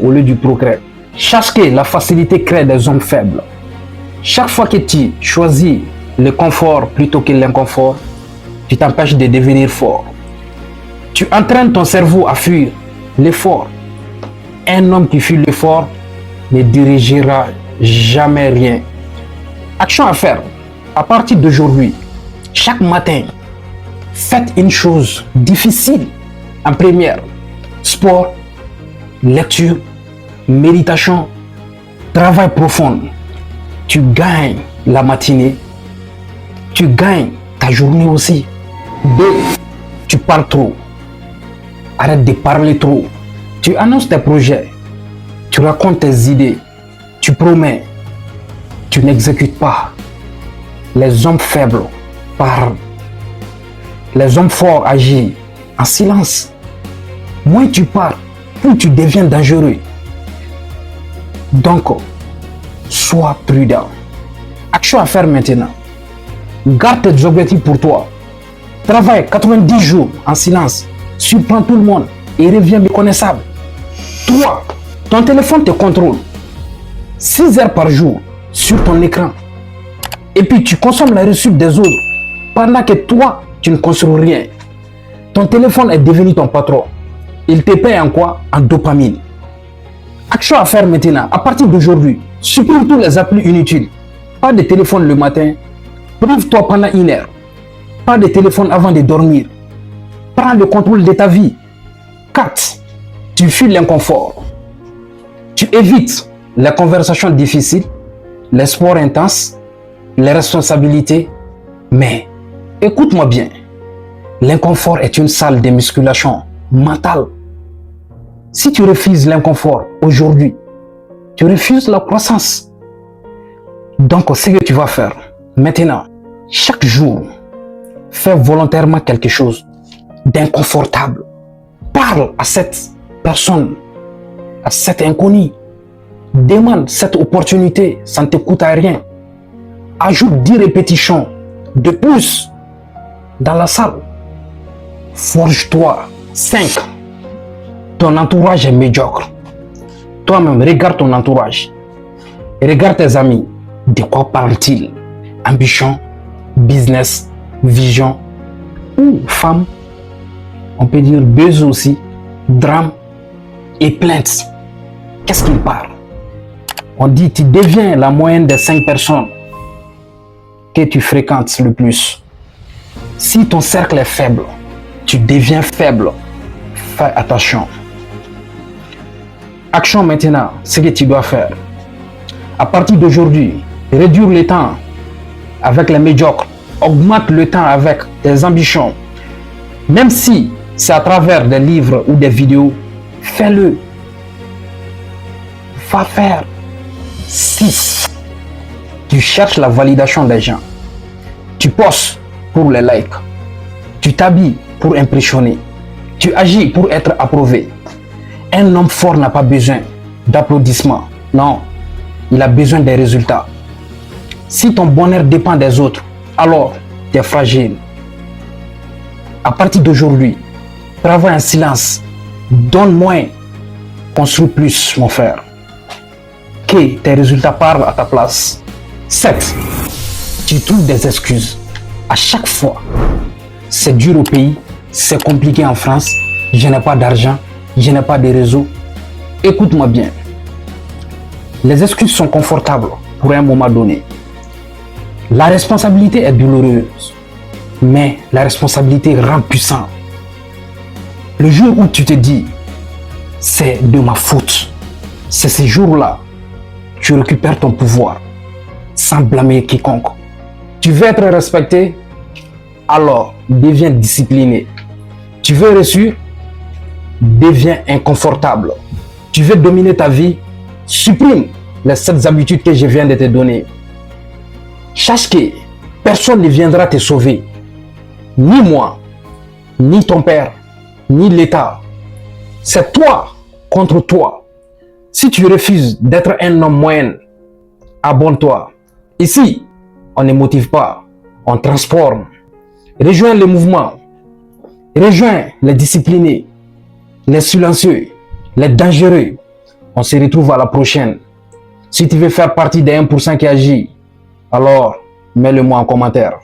au lieu du progrès. Sache que la facilité crée des hommes faibles. Chaque fois que tu choisis le confort plutôt que l'inconfort, tu t'empêches de devenir fort. Tu entraînes ton cerveau à fuir l'effort. Un homme qui fuit l'effort ne dirigera jamais rien. Action à faire. À partir d'aujourd'hui, chaque matin, faites une chose difficile en première. Sport, lecture, méditation, travail profond. Tu gagnes la matinée, tu gagnes ta journée aussi. 2. Tu parles trop. Arrête de parler trop. Tu annonces tes projets, tu racontes tes idées, tu promets, tu n'exécutes pas. Les hommes faibles parlent. Les hommes forts agissent en silence. Moins tu parles, plus tu deviens dangereux. Donc, sois prudent. Action à faire maintenant. Garde tes objectifs pour toi. Travaille 90 jours en silence. Surprends tout le monde et reviens méconnaissable. 3. Ton téléphone te contrôle. 6 heures par jour sur ton écran. Et puis tu consommes la réussite des autres pendant que toi, tu ne consommes rien. Ton téléphone est devenu ton patron. Il te paye en quoi? En dopamine. Action à faire maintenant. À partir d'aujourd'hui, supprime tous les applis inutiles. Pas de téléphone le matin. Prive-toi pendant 1 heure. Pas de téléphone avant de dormir. Prends le contrôle de ta vie. 4. Tu fuis l'inconfort. Tu évites les conversations difficiles, les sports intenses, les responsabilités. Mais écoute-moi bien. L'inconfort est une salle de musculation mentale. Si tu refuses l'inconfort aujourd'hui, tu refuses la croissance. Donc, ce que tu vas faire maintenant, chaque jour, fais volontairement quelque chose d'inconfortable. Parle à cette personne, à cet inconnu. Demande cette opportunité, ça ne te coûte à rien. Ajoute 10 répétitions de plus dans la salle. Forge-toi. 5. Ton entourage est médiocre. Toi-même, regarde ton entourage. Regarde tes amis. De quoi parlent-ils? Ambition, business, vision ou femme. On peut dire buzz aussi, drame et plainte. Qu'est-ce qu'ils parlent? On dit tu deviens la moyenne des 5 personnes que tu fréquentes le plus. Si ton cercle est faible, tu deviens faible. Fais attention. Action maintenant, ce que tu dois faire. À partir d'aujourd'hui, réduire le temps avec les médiocres. Augmente le temps avec tes ambitions. Même si c'est à travers des livres ou des vidéos, fais-le. Va faire. 6. Tu cherches la validation des gens. Tu postes pour les likes. Tu t'habilles pour impressionner. Tu agis pour être approuvé. Un homme fort n'a pas besoin d'applaudissements. Non, il a besoin des résultats. Si ton bonheur dépend des autres, alors tu es fragile. À partir d'aujourd'hui, travaille en silence. Donne moins. Construis plus, mon frère. Que tes résultats parlent à ta place. 7. Tu trouves des excuses. À chaque fois. C'est dur au pays. C'est compliqué en France. Je n'ai pas d'argent. Je n'ai pas de réseau. Écoute-moi bien. Les excuses sont confortables pour un moment donné. La responsabilité est douloureuse. Mais la responsabilité rend puissant. Le jour où tu te dis, c'est de ma faute, c'est ce jour-là, tu récupères ton pouvoir sans blâmer quiconque. Tu veux être respecté, alors deviens discipliné. Tu veux réussir, deviens inconfortable. Tu veux dominer ta vie, supprime les 7 habitudes que je viens de te donner. Sache que personne ne viendra te sauver. Ni moi, ni ton père, ni l'État. C'est toi contre toi. Si tu refuses d'être un homme moyen, abonne-toi. Ici, on ne motive pas, on transforme. Rejoins le mouvement. Rejoins les disciplinés, les silencieux, les dangereux. On se retrouve à la prochaine. Si tu veux faire partie des 1% qui agit, alors mets-le moi en commentaire.